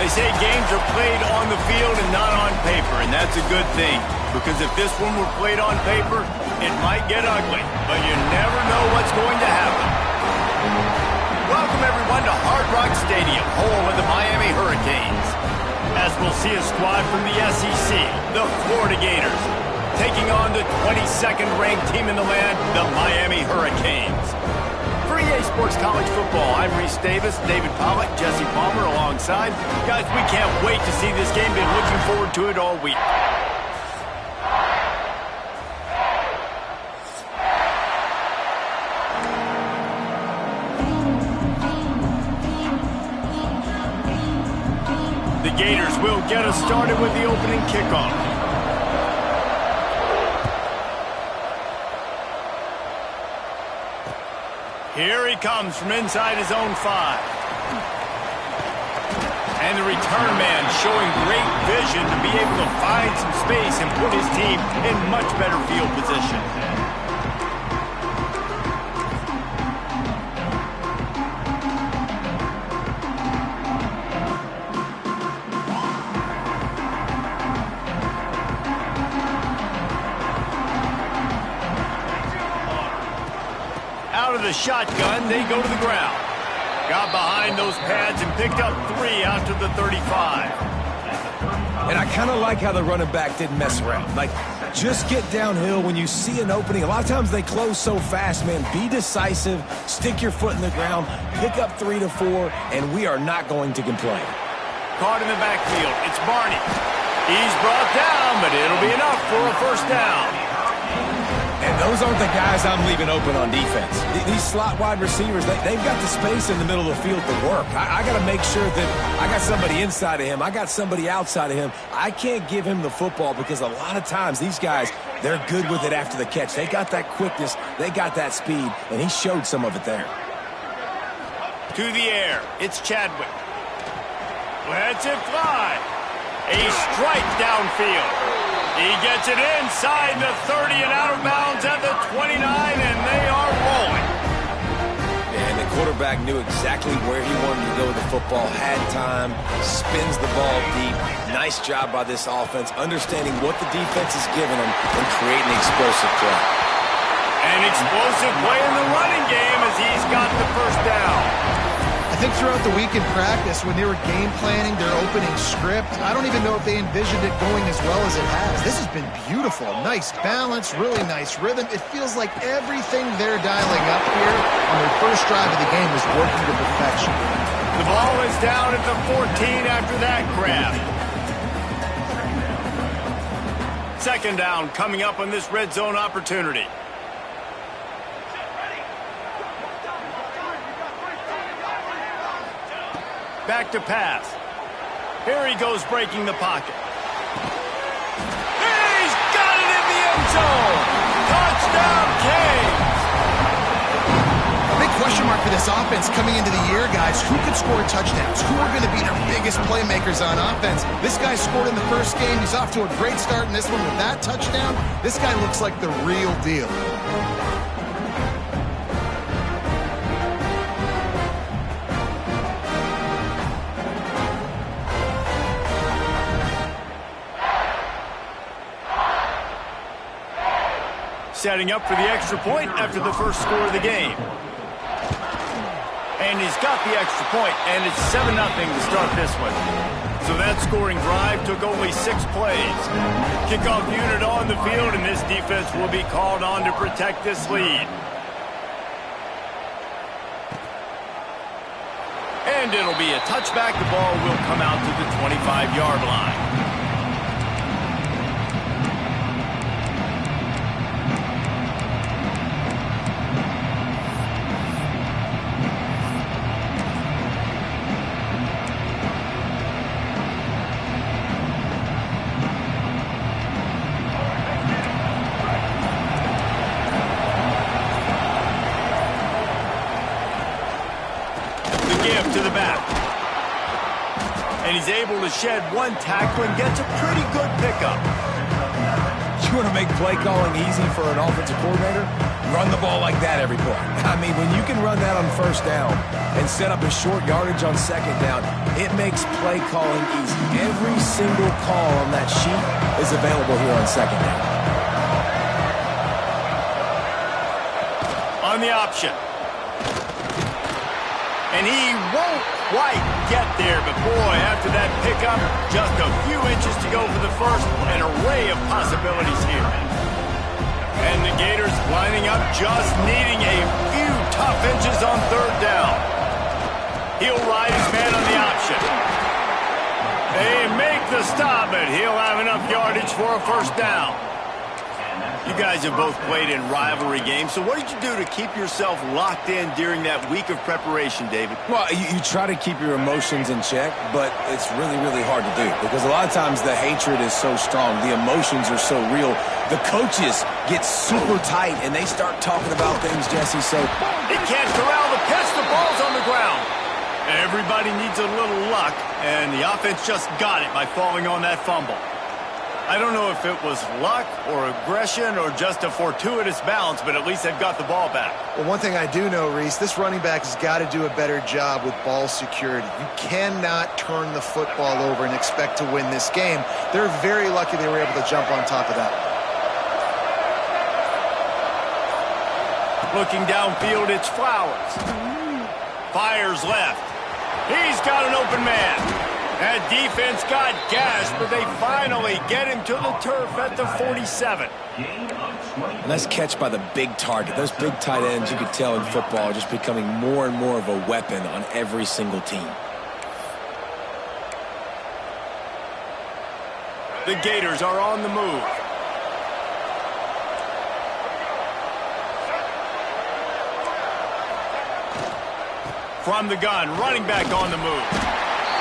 say games are played on the field and not on paper, and that's a good thing. Because if this one were played on paper, it might get ugly. But you never know what's going to happen. Welcome, everyone, to Hard Rock Stadium, home of the Miami Hurricanes. As we'll see a squad from the SEC, the Florida Gators, taking on the 22nd ranked team in the land, the Miami Hurricanes. For EA Sports College Football, I'm Reese Davis, David Pollock, Jesse Palmer alongside. Guys, we can't wait to see this game. Been looking forward to it all week. The Gators will get us started with the opening kickoff. Here he comes from inside his own 5. And the return man showing great vision to be able to find some space and put his team in much better field position. Out of the shotgun, they go to the ground. Got behind those pads and picked up 3 out to the 35. And I kind of like how the running back didn't mess around. Like, just get downhill when you see an opening. A lot of times they close so fast, man. Be decisive, stick your foot in the ground, pick up 3 to 4, and we are not going to complain. Caught in the backfield, it's Barney. He's brought down, but it'll be enough for a first down. And those aren't the guys I'm leaving open on defense. These slot wide receivers, they've got the space in the middle of the field to work. I got to make sure that I got somebody inside of him. I got somebody outside of him. I can't give him the football because a lot of times these guys, they're good with it after the catch. They got that quickness. They got that speed, and he showed some of it there. To the air, it's Chadwick. Lets it fly. A strike downfield. He gets it inside the 30 and out of bounds at the 29, and they are rolling. And the quarterback knew exactly where he wanted to go with the football, had time, spins the ball deep. Nice job by this offense, understanding what the defense is giving them and creating explosive play. An explosive play in the running game as he's got the first down. I think throughout the week in practice, when they were game planning their opening script, I don't even know if they envisioned it going as well as it has. This has been beautiful. Nice balance, really nice rhythm. It feels like everything they're dialing up here on their first drive of the game is working to perfection. The ball is down at the 14 after that grab. Second down coming up on this red zone opportunity. Back to pass. Here he goes breaking the pocket. He's got it in the end zone. Touchdown, Canes. Big question mark for this offense coming into the year, guys. Who could score touchdowns? Who are going to be their biggest playmakers on offense? This guy scored in the first game. He's off to a great start in this one with that touchdown. This guy looks like the real deal. Setting up for the extra point after the first score of the game. And he's got the extra point, and it's 7-0 to start this one. So that scoring drive took only 6 plays. Kickoff unit on the field, and this defense will be called on to protect this lead. And it'll be a touchback. The ball will come out to the 25-yard line. To the back. And he's able to shed one tackle and gets a pretty good pickup. You want to make play calling easy for an offensive coordinator? Run the ball like that every play. I mean, when you can run that on first down and set up a short yardage on second down, it makes play calling easy. Every single call on that sheet is available here on second down. On the option. And he won't quite get there, but boy, after that pickup, just a few inches to go for the first. An array of possibilities here. And the Gators lining up, just needing a few tough inches on third down. He'll ride his man on the option. They make the stop, but he'll have enough yardage for a first down. You guys have both played in rivalry games, so what did you do to keep yourself locked in during that week of preparation, David? Well, you try to keep your emotions in check, but it's really, really hard to do because a lot of times the hatred is so strong. The emotions are so real. The coaches get super tight, and they start talking about things, Jesse, so... He can't corral the pitch. The ball's on the ground. Everybody needs a little luck, and the offense just got it by falling on that fumble. I don't know if it was luck or aggression or just a fortuitous bounce, but at least they've got the ball back. Well, one thing I do know, Reese, this running back has got to do a better job with ball security. You cannot turn the football over and expect to win this game. They're very lucky they were able to jump on top of that. Looking downfield, it's Flowers. Fires left. He's got an open man. That defense got gashed, but they finally get him to the turf at the 47. Nice catch by the big target. Those big tight ends, you could tell in football, are just becoming more and more of a weapon on every single team. The Gators are on the move. From the gun, running back on the move.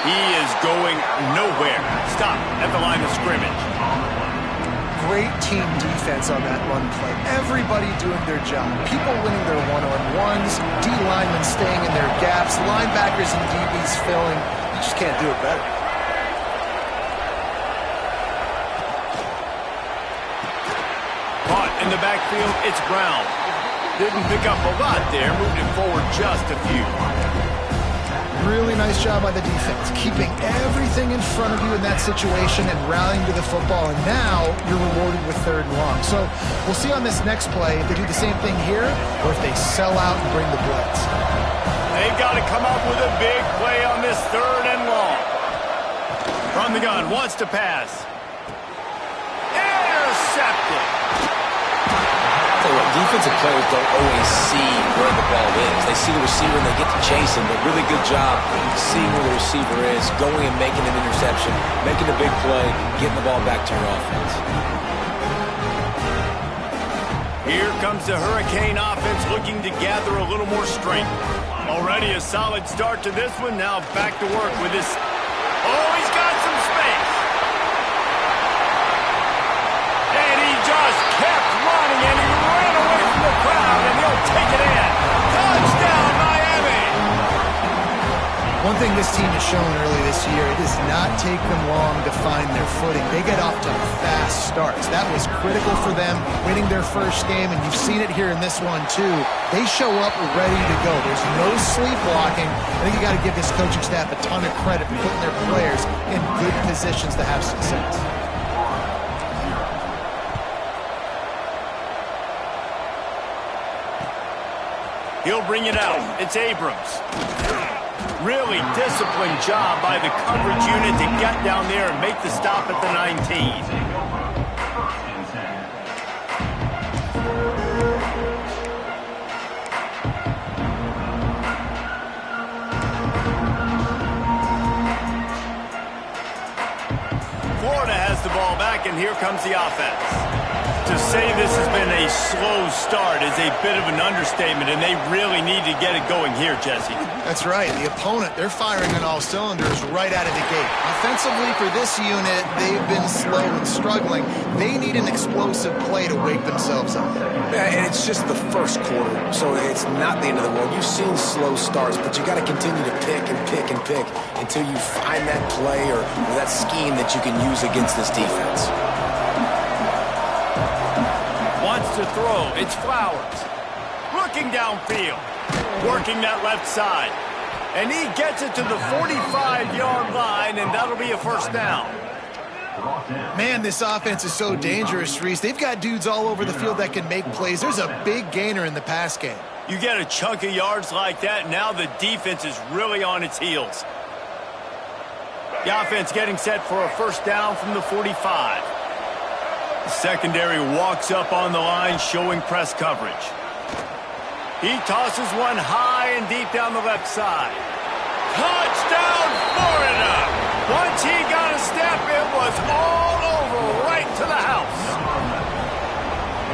He is going nowhere. Stop at the line of scrimmage. Great team defense on that run play. Everybody doing their job. People winning their one-on-ones, D-linemen staying in their gaps, linebackers and DBs filling. You just can't do it better. Caught in the backfield, it's Brown. Didn't pick up a lot there, moved it forward just a few. Really nice job by the defense, keeping everything in front of you in that situation and rallying to the football, and now you're rewarded with third and long. So we'll see on this next play if they do the same thing here or if they sell out and bring the blitz. They've got to come up with a big play on this third and long. From the gun, wants to pass. Intercepted. Defensive players don't always see where the ball is. They see the receiver and they get to chase him, but really good job seeing where the receiver is, going and making an interception, making a big play, getting the ball back to your offense. Here comes the Hurricane offense looking to gather a little more strength. Already a solid start to this one. Now back to work with this. Oh, he's got some space. And he just kept running, and he ran away from the crowd, and he'll take it in. Touchdown, Miami! One thing this team has shown early this year, it does not take them long to find their footing. They get off to fast starts. That was critical for them, winning their first game, and you've seen it here in this one too. They show up ready to go. There's no sleepwalking. I think you got to give this coaching staff a ton of credit for putting their players in good positions to have success. He'll bring it out. It's Abrams. Really disciplined job by the coverage unit to get down there and make the stop at the 19. Florida has the ball back, and here comes the offense. To say this has been a slow start is a bit of an understatement, and they really need to get it going here, Jesse. That's right. The opponent, they're firing on all cylinders right out of the gate. Offensively, for this unit, they've been slow and struggling. They need an explosive play to wake themselves up. Yeah, and it's just the first quarter, so it's not the end of the world. You've seen slow starts, but you got to continue to pick and pick and pick until you find that play or that scheme that you can use against this defense. Wants to throw. It's Flowers. looking downfield, working that left side. And he gets it to the 45-yard line, and that'll be a first down. Man, this offense is so dangerous, Reese. They've got dudes all over the field that can make plays. There's a big gainer in the pass game. You get a chunk of yards like that, now the defense is really on its heels. The offense getting set for a first down from the 45. The secondary walks up on the line, showing press coverage. He tosses one high and deep down the left side. Touchdown, Florida! Once he got a step, it was all over, right to the house.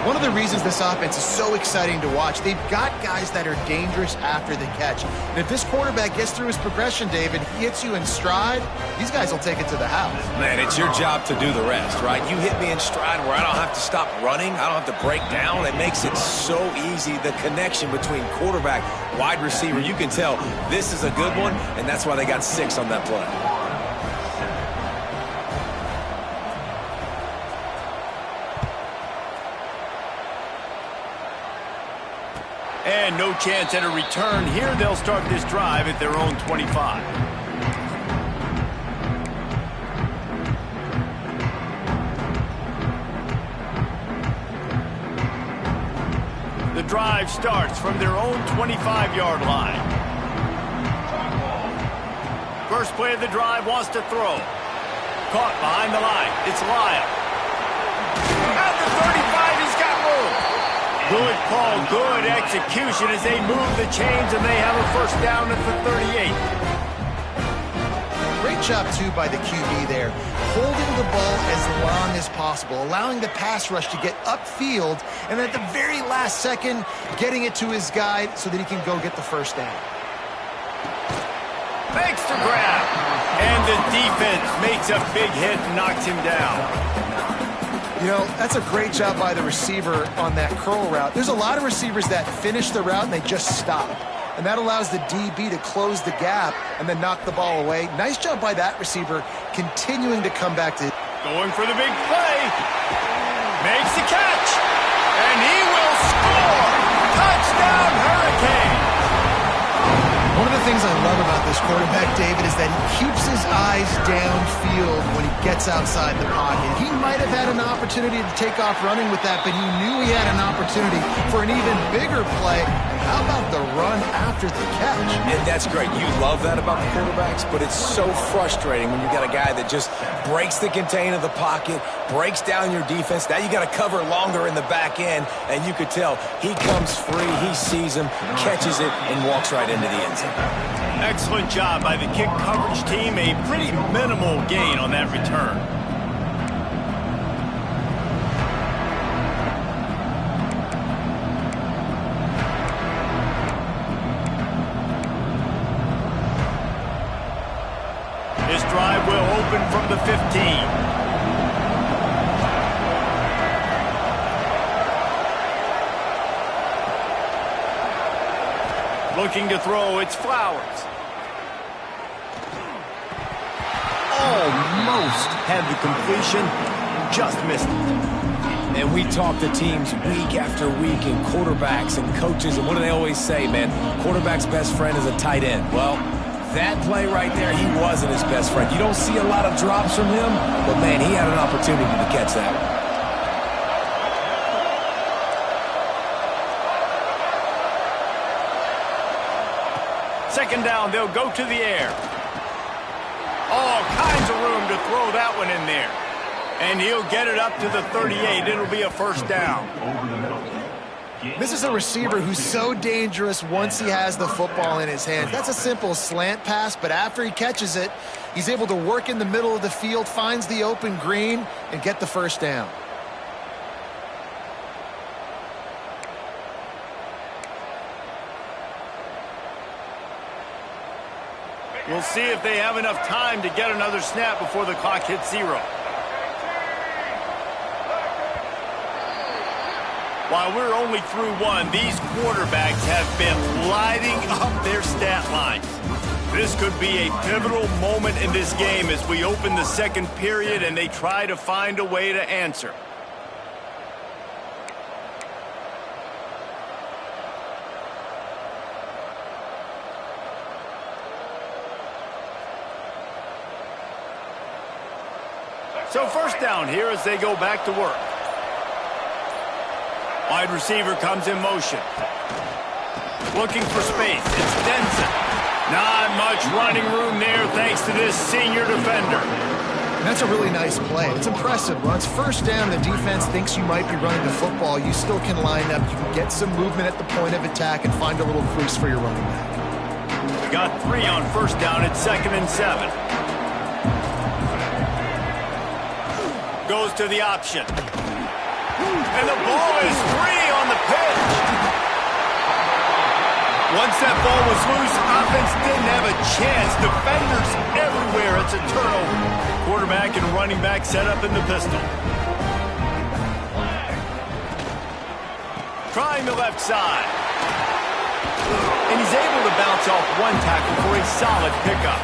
One of the reasons this offense is so exciting to watch, they've got guys that are dangerous after the catch. And if this quarterback gets through his progression, David, he hits you in stride, these guys will take it to the house. Man, it's your job to do the rest, right? You hit me in stride where I don't have to stop running. I don't have to break down. It makes it so easy. The connection between quarterback, wide receiver, you can tell this is a good one, and that's why they got 6 on that play. And no chance at a return here. They'll start this drive at their own 25. The drive starts from their own 25-yard line. First play of the drive, wants to throw. Caught behind the line. It's Lyle. At the 35, he's got room. Good call, good execution as they move the chains, and they have a first down at the 38. Great job, too, by the QB there, holding the ball as long as possible, allowing the pass rush to get upfield, and at the very last second, getting it to his guy so that he can go get the first down. Makes the grab, and the defense makes a big hit and knocks him down. You know, that's a great job by the receiver on that curl route. There's a lot of receivers that finish the route and they just stop. And that allows the DB to close the gap and then knock the ball away. Nice job by that receiver continuing to come back to... Going for the big play. Makes the catch. And he will score. Touchdown, Hurricane. One of the things I love about this quarterback, David, is that he keeps his eyes downfield when he gets outside the pocket. He might have had an opportunity to take off running with that, but he knew he had an opportunity for an even bigger play. And how about the run after the catch? And that's great. You love that about the quarterbacks, but it's so frustrating when you got a guy that just breaks the contain of the pocket, breaks down your defense. Now you got to cover longer in the back end, and you could tell he comes free, he sees him, catches it, and walks right into the end zone. Excellent job by the kick coverage team. A pretty minimal gain on that return. This drive will open from the 15. Looking to throw, it's Flowers. Almost had the completion, just missed it. And we talk to teams week after week and quarterbacks and coaches, and what do they always say, man? Quarterback's best friend is a tight end. Well, that play right there, he wasn't his best friend. You don't see a lot of drops from him, but man, he had an opportunity to catch that one. Second down, they'll go to the air. All kinds of room to throw that one in there. And he'll get it up to the 38. It'll be a first down. This is a receiver who's so dangerous once he has the football in his hands. That's a simple slant pass, but after he catches it, he's able to work in the middle of the field, finds the open green, and get the first down. We'll see if they have enough time to get another snap before the clock hits 0. While we're only through 1, these quarterbacks have been lighting up their stat lines. This could be a pivotal moment in this game as we open the second period and they try to find a way to answer. So first down here as they go back to work. Wide receiver comes in motion. Looking for space. It's Denson. Not much running room there thanks to this senior defender. That's a really nice play. It's impressive. When it's first down and the defense thinks you might be running the football, you still can line up. You can get some movement at the point of attack and find a little crease for your running back. We got 3 on first down at 2nd and 7. Goes to the option. And the ball is free on the pitch. Once that ball was loose, offense didn't have a chance. Defenders everywhere. It's a turnover. Quarterback and running back set up in the pistol. Trying the left side. And he's able to bounce off one tackle for a solid pickup.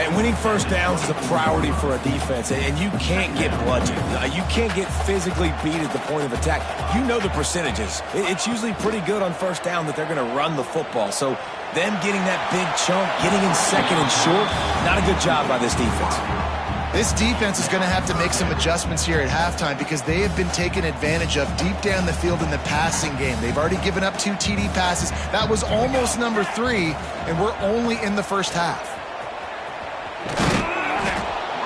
And winning first downs is a priority for a defense, and you can't get bludgeoned. You can't get physically beat at the point of attack. You know the percentages. It's usually pretty good on first down that they're going to run the football. So them getting that big chunk, getting in second and short, not a good job by this defense. This defense is going to have to make some adjustments here at halftime because they have been taken advantage of deep down the field in the passing game. They've already given up 2 TD passes. That was almost number 3, and we're only in the first half.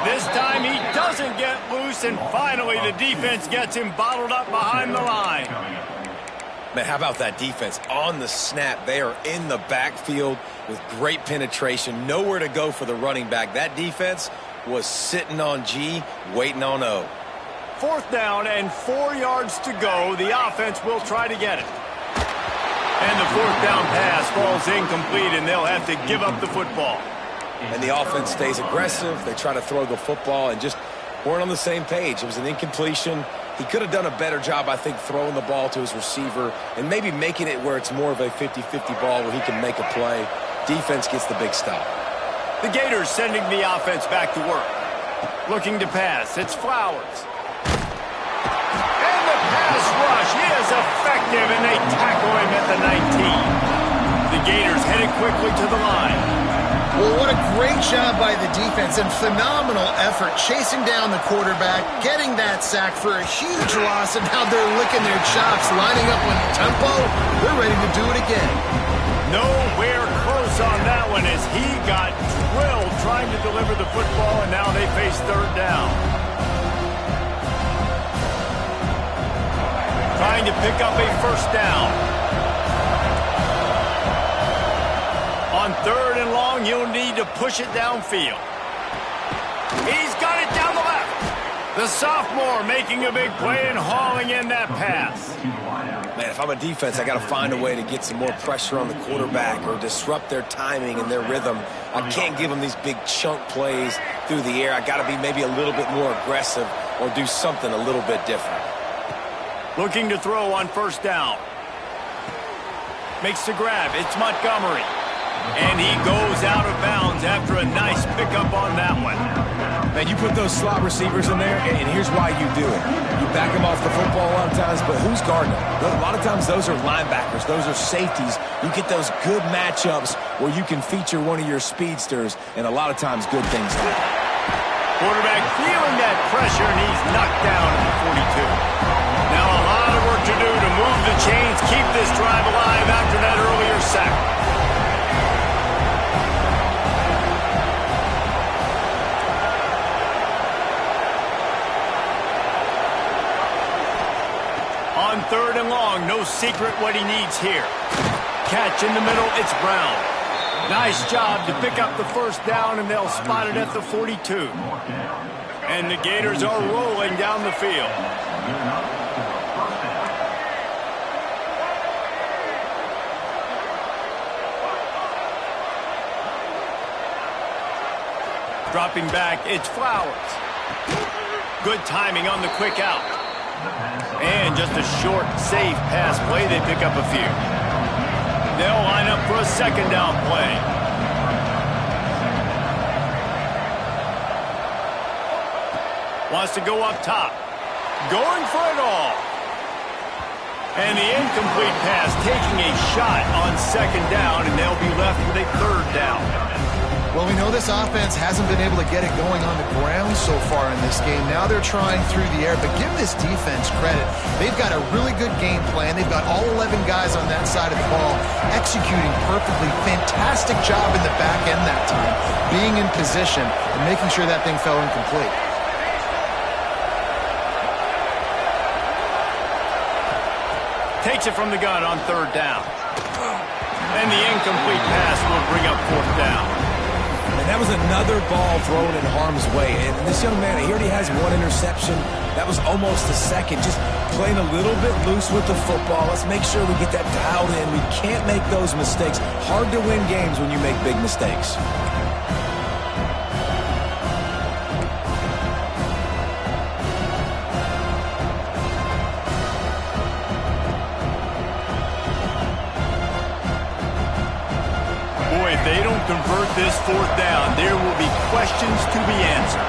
This time he doesn't get loose, and finally the defense gets him bottled up behind the line. Man, how about that defense? On the snap, they are in the backfield with great penetration. Nowhere to go for the running back. That defense was sitting on G, waiting on O. 4th down and 4 yards to go. The offense will try to get it. And the 4th down pass falls incomplete, and they'll have to give up the football. And the offense stays aggressive. They try to throw the football and just weren't on the same page. It was an incompletion. He could have done a better job, I think, throwing the ball to his receiver and maybe making it where it's more of a 50-50 ball where he can make a play. Defense gets the big stop. The Gators sending the offense back to work. Looking to pass. It's Flowers. And the pass rush is effective, and they tackle him at the 19. The Gators headed quickly to the line. Well, what a great job by the defense and phenomenal effort chasing down the quarterback, getting that sack for a huge loss, and now they're licking their chops, lining up with tempo. They're ready to do it again. Nowhere close on that one as he got drilled trying to deliver the football, and now they face 3rd down. Trying to pick up a first down. On 3rd and long, you'll need to push it downfield. He's got it down the left. The sophomore making a big play and hauling in that pass. Man, if I'm a defense, I got to find a way to get some more pressure on the quarterback or disrupt their timing and their rhythm. I can't give them these big chunk plays through the air. I got to be maybe a little bit more aggressive or do something a little bit different. Looking to throw on first down. Makes the grab. It's Montgomery. And he goes out of bounds after a nice pickup on that one. Man, you put those slot receivers in there, and here's why you do it. You back them off the football a lot of times, but who's guarding them? A lot of times those are linebackers. Those are safeties. You get those good matchups where you can feature one of your speedsters, and a lot of times good things happen. Quarterback feeling that pressure, and he's knocked down at the 42. Now a lot of work to do to move the chains, keep this drive alive after that earlier sack. On 3rd and long, no secret what he needs here. Catch in the middle, it's Brown. Nice job to pick up the first down, and they'll spot it at the 42. And the Gators are rolling down the field. Dropping back, it's Flowers. Good timing on the quick out. And just a short, safe pass play. They pick up a few. They'll line up for a 2nd down play. Wants to go up top. Going for it all. And the incomplete pass taking a shot on 2nd down, and they'll be left with a 3rd down. Well, we know this offense hasn't been able to get it going on the ground so far in this game. Now they're trying through the air, but give this defense credit. They've got a really good game plan. They've got all 11 guys on that side of the ball executing perfectly. Fantastic job in the back end that time, being in position and making sure that thing fell incomplete. Takes it from the gun on third down. And the incomplete pass will bring up fourth down. And that was another ball thrown in harm's way. And this young man, he already has one interception. That was almost a second. Just playing a little bit loose with the football. Let's make sure we get that dialed in. We can't make those mistakes. Hard to win games when you make big mistakes. They don't convert this fourth down, there will be questions to be answered.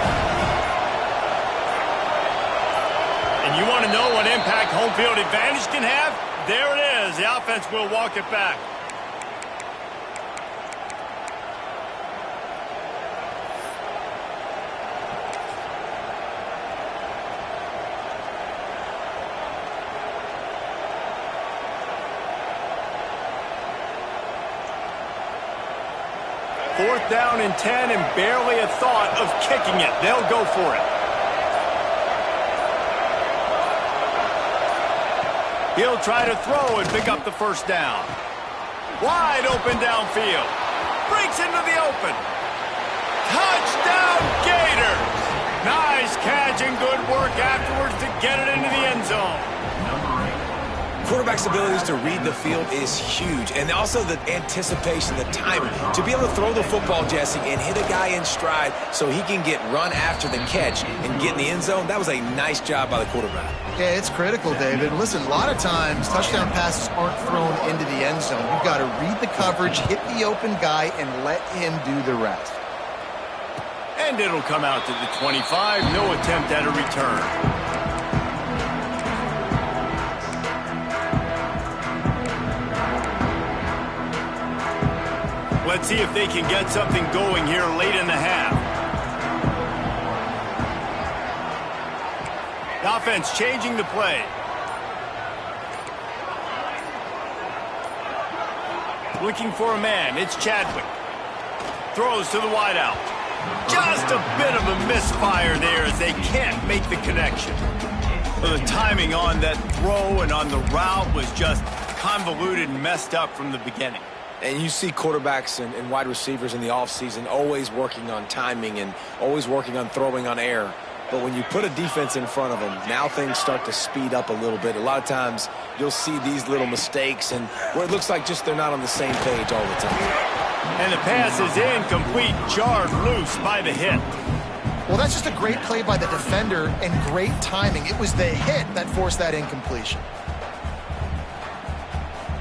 And you want to know what impact home field advantage can have? There it is. The offense will walk it back. Fourth down and 10 and barely a thought of kicking it. They'll go for it. He'll try to throw and pick up the first down. Wide open downfield. Breaks into the open. Touchdown Gators! Nice catch and good work afterwards to get it into the end zone. Quarterback's abilities to read the field is huge, and also the anticipation, the timing. To be able to throw the football, Jesse, and hit a guy in stride so he can get run after the catch and get in the end zone, that was a nice job by the quarterback. Yeah, it's critical, David. Listen, a lot of times touchdown passes aren't thrown into the end zone. You've got to read the coverage, hit the open guy, and let him do the rest. And it'll come out to the 25. No attempt at a return. Let's see if they can get something going here late in the half. The offense changing the play. Looking for a man. It's Chadwick. Throws to the wideout. Just a bit of a misfire there as they can't make the connection. Well, the timing on that throw and on the route was just convoluted and messed up from the beginning. And you see quarterbacks and wide receivers in the offseason always working on timing and always working on throwing on air. But when you put a defense in front of them, now things start to speed up a little bit. A lot of times you'll see these little mistakes and where it looks like just they're not on the same page all the time. And the pass is incomplete, jarred loose by the hit. Well, that's just a great play by the defender and great timing. It was the hit that forced that incompletion.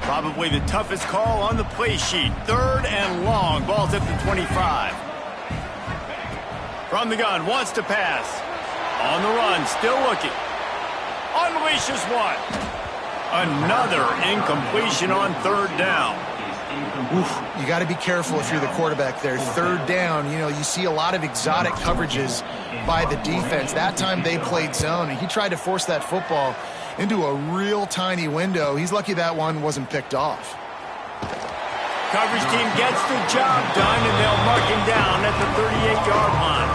Probably the toughest call on the play sheet. Third and long. Ball's at the 25. From the gun, wants to pass. On the run, still looking. Unleashes one. Another incompletion on third down. Oof, you got to be careful if you're the quarterback there. Third down, you know, you see a lot of exotic coverages by the defense. That time they played zone, and he tried to force that football into a real tiny window. He's lucky that one wasn't picked off. Coverage team gets the job done, and they'll mark him down at the 38-yard line.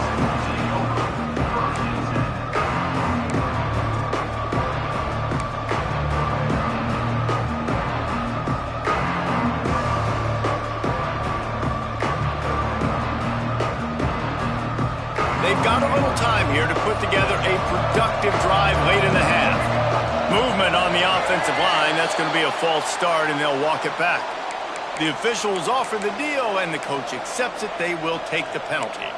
They've got a little time here to put together a productive drive late in the half. Movement on the offensive line. That's going to be a false start, and they'll walk it back. The officials offer the deal, and the coach accepts it. They will take the penalty.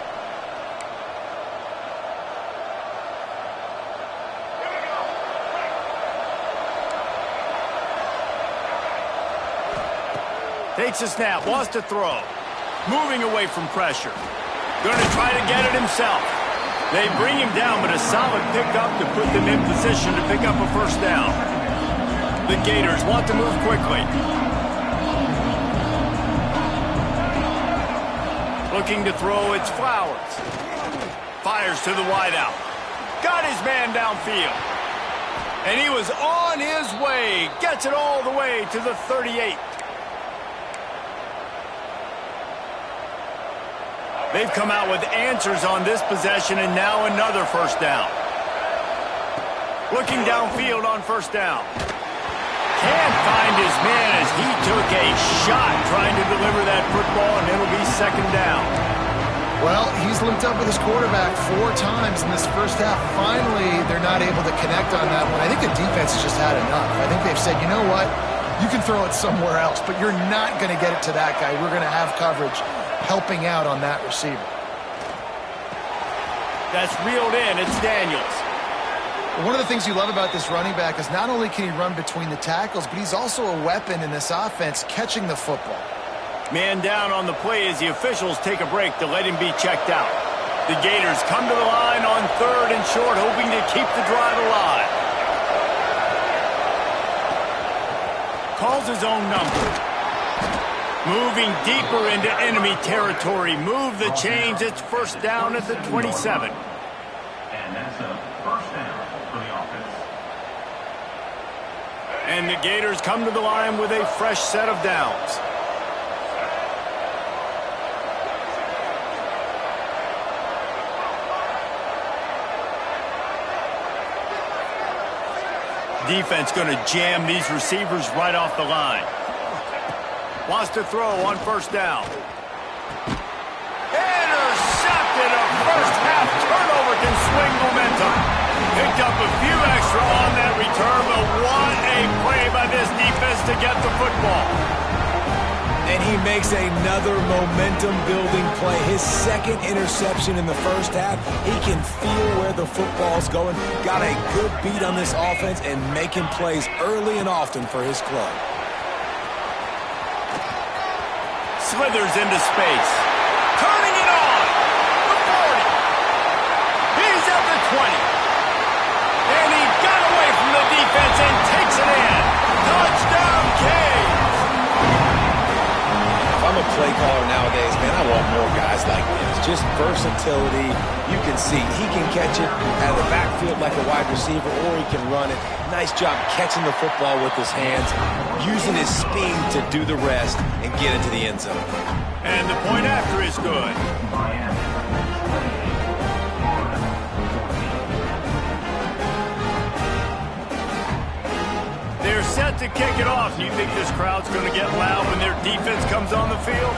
Takes a snap, wants to throw. Moving away from pressure. Going to try to get it himself. They bring him down, but a solid pickup to put them in position to pick up a first down. The Gators want to move quickly. Looking to throw, it's Flowers. Fires to the wideout. Got his man downfield. And he was on his way. Gets it all the way to the 38. They've come out with answers on this possession, and now another first down. Looking downfield on first down. Can't find his man as he took a shot trying to deliver that football, and it'll be second down. Well, he's linked up with his quarterback 4 times in this first half. Finally, they're not able to connect on that one. I think the defense has just had enough. I think they've said, you know what? You can throw it somewhere else, but you're not going to get it to that guy. We're going to have coverage helping out on that receiver. That's reeled in. It's Daniels. One of the things you love about this running back is not only can he run between the tackles, but he's also a weapon in this offense catching the football. Man down on the play as the officials take a break to let him be checked out. The Gators come to the line on 3rd and short, hoping to keep the drive alive. Calls his own number. Moving deeper into enemy territory. Move the chains. It's first down at the 27. And that's a first down for the offense. And the Gators come to the line with a fresh set of downs. Defense going to jam these receivers right off the line. Wants to throw on first down. Intercepted. A first half turnover can swing momentum. Picked up a few extra on that return, but what a play by this defense to get the football. And he makes another momentum-building play. His second interception in the first half. He can feel where the football's going. Got a good beat on this offense and making plays early and often for his club. Slithers into space. Turning it on. The 40. He's at the 20. And he got away from the defense and takes it in. Touchdown, Canes. If I'm a play caller nowadays, man, I want more guys like this. Just versatility. You can see he can catch it out of the backfield like a wide receiver, or he can run it. Nice job catching the football with his hands, using his speed to do the rest and get into the end zone. And the point after is good. They're set to kick it off. Do you think this crowd's going to get loud when their defense comes on the field?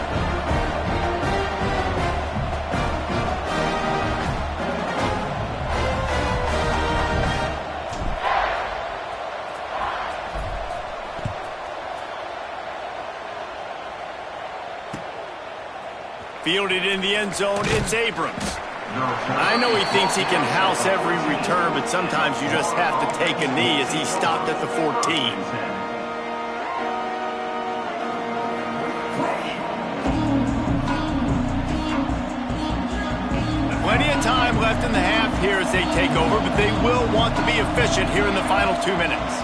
Fielded in the end zone, it's Abrams. I know he thinks he can house every return, but sometimes you just have to take a knee as he stopped at the 14. Plenty of time left in the half here as they take over, but they will want to be efficient here in the final 2 minutes.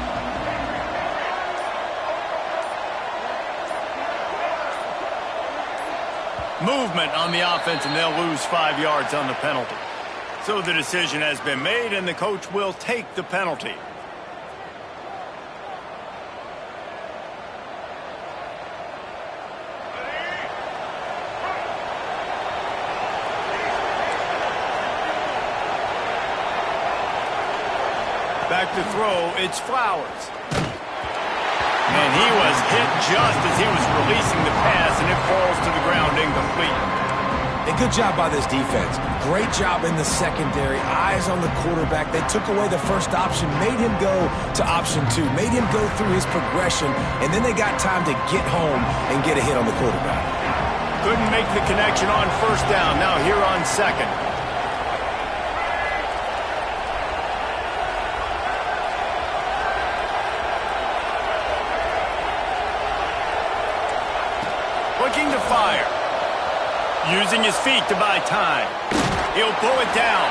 Movement on the offense, and they'll lose 5 yards on the penalty. So the decision has been made, and the coach will take the penalty. Back to throw, it's Flowers. And he was hit just as he was releasing the pass, and it falls to the ground incomplete. A good job by this defense. Great job in the secondary. Eyes on the quarterback. They took away the first option, made him go to option 2, made him go through his progression, and then they got time to get home and get a hit on the quarterback. Couldn't make the connection on first down. Now here on second. Looking to fire. Using his feet to buy time. He'll pull it down.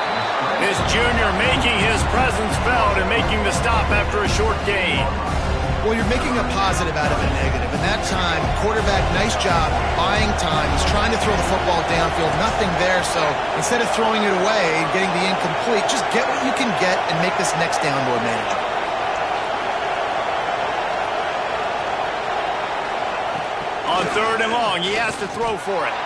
This junior making his presence felt and making the stop after a short gain. Well, you're making a positive out of a negative. And that time, quarterback, nice job, buying time. He's trying to throw the football downfield. Nothing there, so instead of throwing it away and getting the incomplete, just get what you can get and make this next down more manageable. On 3rd and long, he has to throw for it.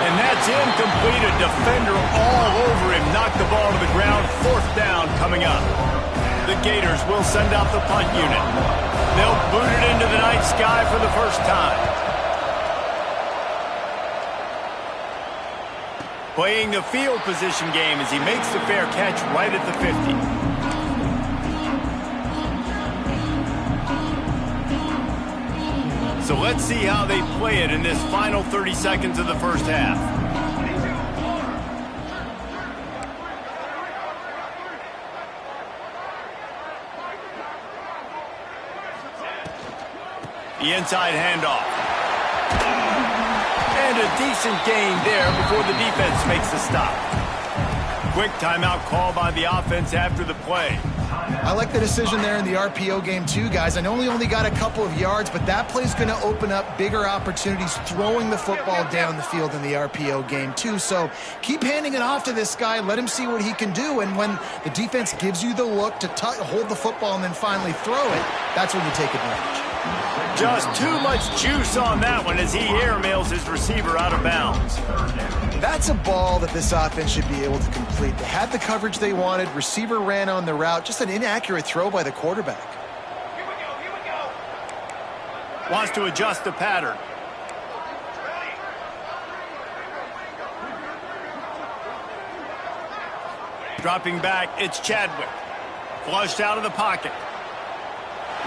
And that's incomplete. A defender all over him. Knocked the ball to the ground. 4th down coming up. The Gators will send out the punt unit. They'll boot it into the night sky for the first time. Playing the field position game as he makes the fair catch right at the 50. So let's see how they play it in this final 30 seconds of the first half. The inside handoff. And a decent gain there before the defense makes the stop. Quick timeout call by the offense after the play. I like the decision there in the RPO game too, guys. I know he only got a couple of yards, but that play's going to open up bigger opportunities throwing the football down the field in the RPO game too. So keep handing it off to this guy. Let him see what he can do. And when the defense gives you the look to hold the football and then finally throw it, that's when you take advantage. Just too much juice on that one as he airmails his receiver out of bounds. That's a ball that this offense should be able to complete. They had the coverage they wanted. Receiver ran on the route. Just an inaccurate throw by the quarterback. Here we go. Wants to adjust the pattern. Dropping back, it's Chadwick. Flushed out of the pocket.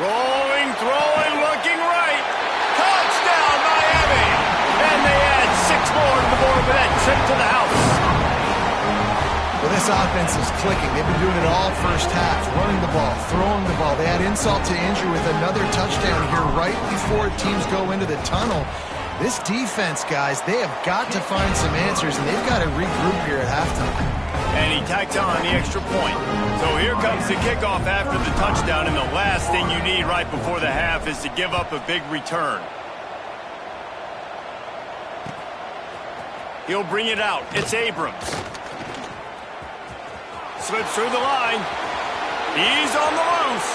Rolling, throwing, looking right. Touchdown, Miami! And they add 6 more to the board with that trip to the house. Well, this offense is clicking. They've been doing it all first half. Running the ball, throwing the ball. They add insult to injury with another touchdown here right before teams go into the tunnel. This defense, guys, they have got to find some answers, and they've got to regroup here at halftime. And he tacks on the extra point. So here comes the kickoff after the touchdown, and the last thing you need right before the half is to give up a big return. He'll bring it out. It's Abrams. Slips through the line. He's on the loose.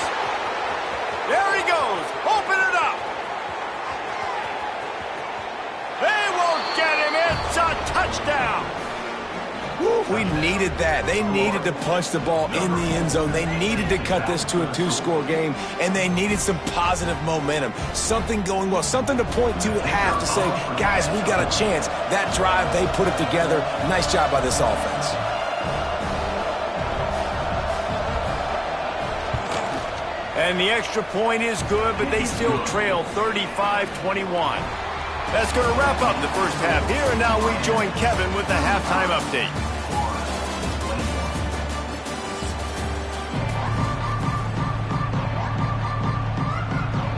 There he goes. Open it up. They won't get him. It's a touchdown. We needed that. They needed to punch the ball in the end zone. They needed to cut this to a 2-score game, and they needed some positive momentum. Something going well, something to point to at half to say, guys, we got a chance. That drive, they put it together. Nice job by this offense. And the extra point is good, but they still trail 35-21. That's going to wrap up the first half here, and now we join Kevin with the halftime update.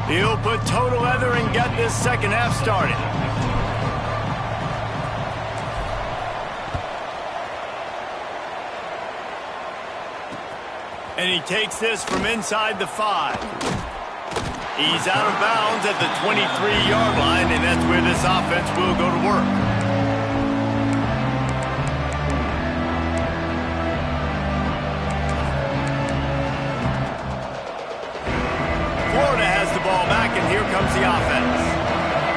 He'll put toe to leather and get this second half started. And he takes this from inside the 5. He's out of bounds at the 23-yard line, and that's where this offense will go to work. Florida has the ball back, and here comes the offense.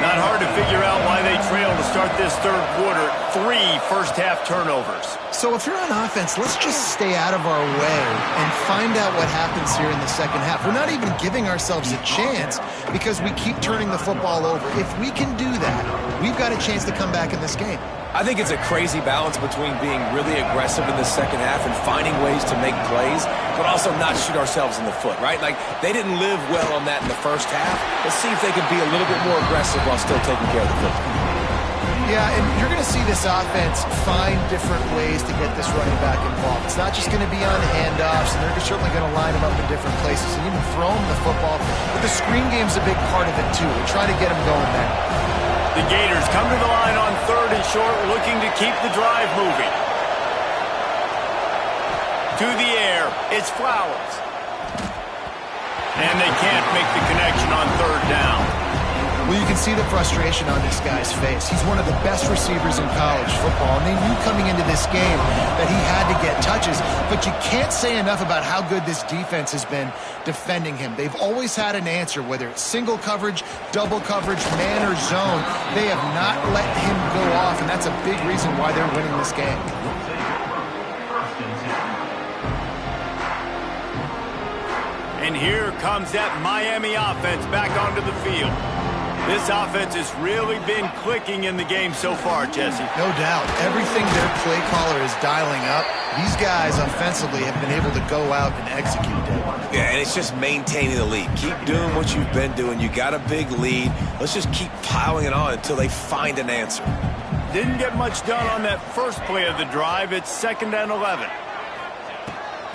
Not hard to figure out why they trail to start this third quarter. 3 first-half turnovers. So if you're on offense, let's just stay out of our way and find out what happens here in the second half. We're not even giving ourselves a chance because we keep turning the football over. If we can do that, we've got a chance to come back in this game. I think it's a crazy balance between being really aggressive in the second half and finding ways to make plays, but also not shoot ourselves in the foot, right? Like, they didn't live well on that in the first half. Let's see if they can be a little bit more aggressive while still taking care of the football. Yeah, and you're going to see this offense find different ways to get this running back involved. It's not just going to be on handoffs, and they're certainly going to line him up in different places and even throw him the football. But the screen game's a big part of it, too. We're trying to get him going there. The Gators come to the line on 3rd and short, looking to keep the drive moving. To the air, it's Flowers. And they can't make the connection on third down. Well, you can see the frustration on this guy's face. He's one of the best receivers in college football, and they knew coming into this game that he had to get touches, but you can't say enough about how good this defense has been defending him. They've always had an answer, whether it's single coverage, double coverage, man or zone. They have not let him go off, and that's a big reason why they're winning this game. And here comes that Miami offense back onto the field. This offense has really been clicking in the game so far, Jesse. No doubt. Everything their play caller is dialing up, these guys offensively have been able to go out and execute it. Yeah, and it's just maintaining the lead. Keep doing what you've been doing. You got a big lead. Let's just keep piling it on until they find an answer. Didn't get much done on that first play of the drive. It's 2nd and 11.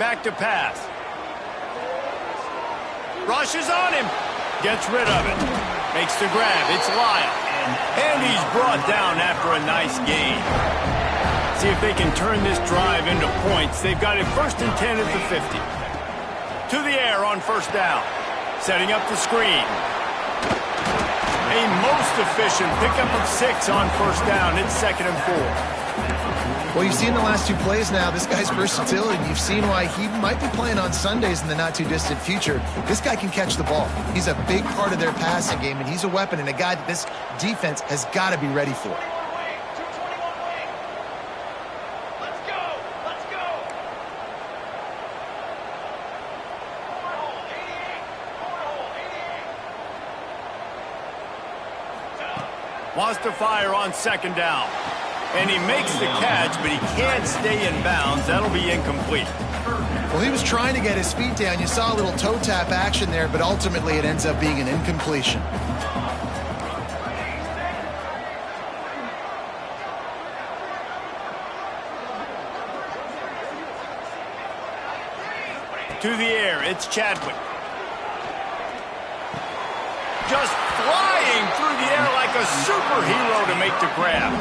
Back to pass. Rushes on him. Gets rid of it. Makes the grab. It's Lyle. And he's brought down after a nice gain. See if they can turn this drive into points. They've got it 1st and 10 at the 50. To the air on 1st down. Setting up the screen. A most efficient pickup of 6 on 1st down. It's 2nd and 4. Well, you've seen the last 2 plays now. This guy's versatility. You've seen why he might be playing on Sundays in the not-too-distant future. This guy can catch the ball. He's a big part of their passing game, and he's a weapon and a guy that this defense has got to be ready for. Wants to fire on 2nd down. And he makes the catch, but he can't stay in bounds. That'll be incomplete. Well, he was trying to get his feet down. You saw a little toe tap action there, but ultimately it ends up being an incompletion. To the air, it's Chadwick. Just flying through the air like a superhero to make the grab.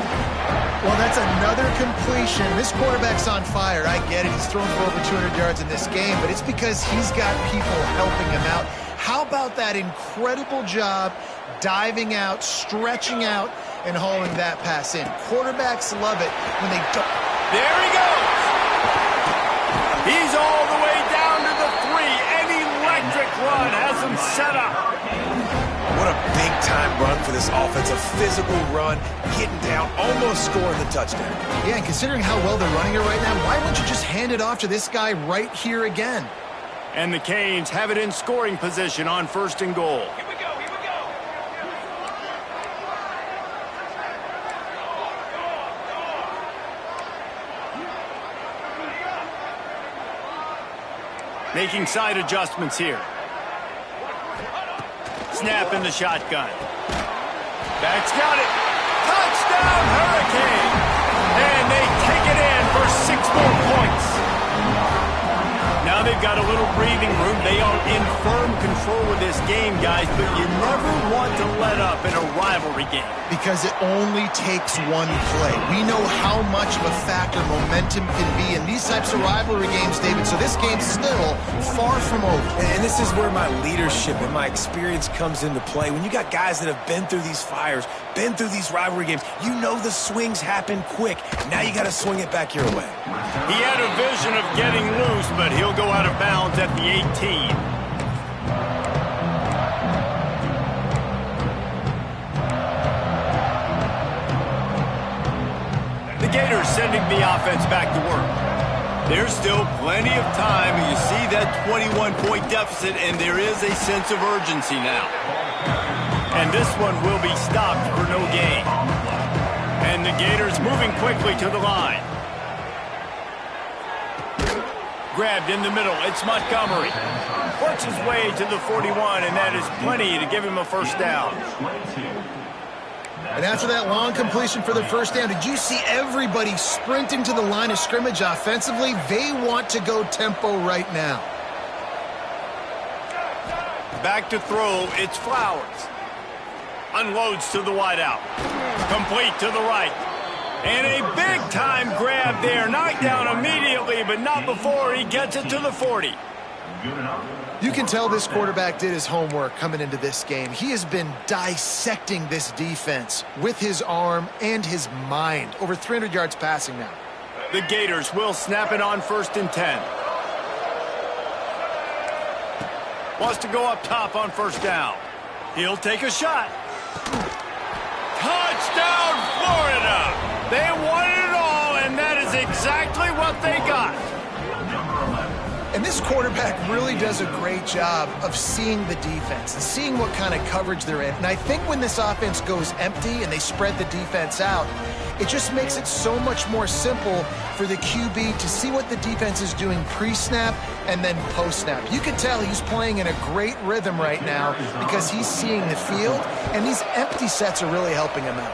Well, that's another completion. This quarterback's on fire. I get it. He's thrown for over 200 yards in this game, but it's because he's got people helping him out. How about that incredible job diving out, stretching out, and hauling that pass in? Quarterbacks love it when they don't. There he goes. He's all the way down to the 3. An electric run has him set up. What a big-time run for this offense. A physical run, getting down, almost scoring the touchdown. Yeah, and considering how well they're running it right now, why wouldn't you just hand it off to this guy right here again? And the Canes have it in scoring position on 1st and goal. Here we go, here we go. Making side adjustments here. Snap in the shotgun. Back's got it. Touchdown, Hurricane! And they take it in for 6 more points. Now they've got a little breathing room. They are in firm control of this game, guys, but you never want to let up in a rivalry game. Because it only takes one play. We know how much of a factor momentum can be in these types of rivalry games, David, so this game's still far from over. And this is where my leadership and my experience comes into play. When you got guys that have been through these fires, been through these rivalry games, you know the swings happen quick. Now you got to swing it back your way. He had a vision of getting loose, but he'll go out of bounds at the 18. The Gators sending the offense back to work. There's still plenty of time. You see that 21-point deficit, and there is a sense of urgency now. And this one will be stopped for no gain. And the Gators moving quickly to the line. Grabbed in the middle. It's Montgomery. Works his way to the 41, and that is plenty to give him a 1st down. And after that long completion for the 1st down, did you see everybody sprinting to the line of scrimmage offensively? They want to go tempo right now. Back to throw, it's Flowers. Unloads to the wideout. Complete to the right. And a big-time grab there. Knocked down immediately, but not before he gets it to the 40. Good enough. You can tell this quarterback did his homework coming into this game. He has been dissecting this defense with his arm and his mind. Over 300 yards passing now. The Gators will snap it on 1st and 10. Wants to go up top on 1st down. He'll take a shot. Touchdown, Florida! They won it all, and that is exactly what they got. And this quarterback really does a great job of seeing the defense and seeing what kind of coverage they're in. And I think when this offense goes empty and they spread the defense out, it just makes it so much more simple for the QB to see what the defense is doing pre-snap and then post-snap. You can tell he's playing in a great rhythm right now because he's seeing the field, and these empty sets are really helping him out.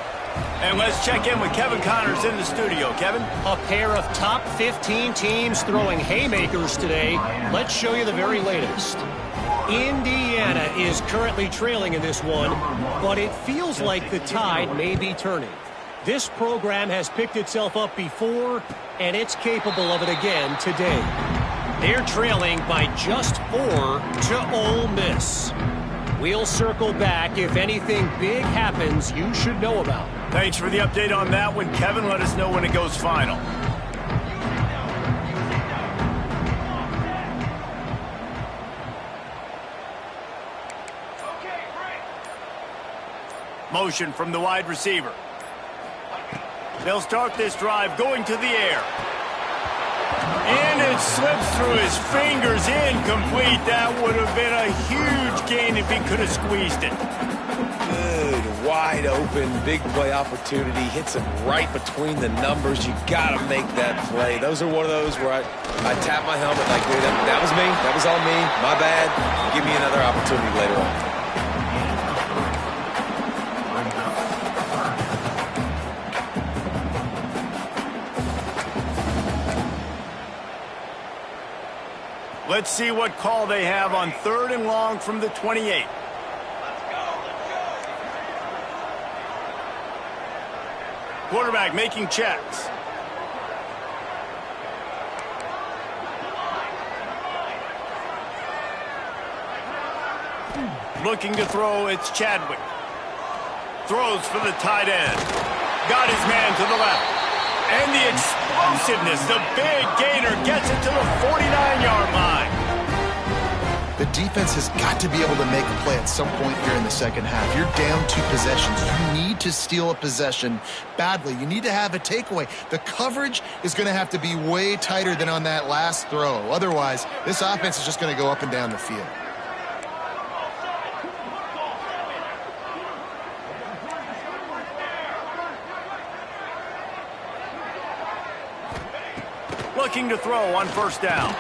And let's check in with Kevin Connors in the studio. Kevin? A pair of top 15 teams throwing haymakers today. Let's show you the very latest. Indiana is currently trailing in this one, but it feels like the tide may be turning. This program has picked itself up before, and it's capable of it again today. They're trailing by just 4 to Ole Miss. We'll circle back if anything big happens you should know about. Thanks for the update on that one, Kevin. Let us know when it goes final. Motion from the wide receiver. They'll start this drive going to the air. And it slips through his fingers, incomplete. That would have been a huge gain if he could have squeezed it. Good, wide open, big play opportunity. Hits him right between the numbers. You got to make that play. Those are one of those where I tap my helmet like, dude, that was me. That was all me. My bad. Give me another opportunity later on. Let's see what call they have on 3rd and long from the 28. Quarterback making checks. Looking to throw, it's Chadwick. Throws for the tight end. Got his man to the left. And the explosiveness, the big gainer gets it to the 49-yard line. The defense has got to be able to make a play at some point here in the second half. You're down 2 possessions. You need to steal a possession badly. You need to have a takeaway. The coverage is going to have to be way tighter than on that last throw. Otherwise, this offense is just going to go up and down the field. Looking to throw on 1st down.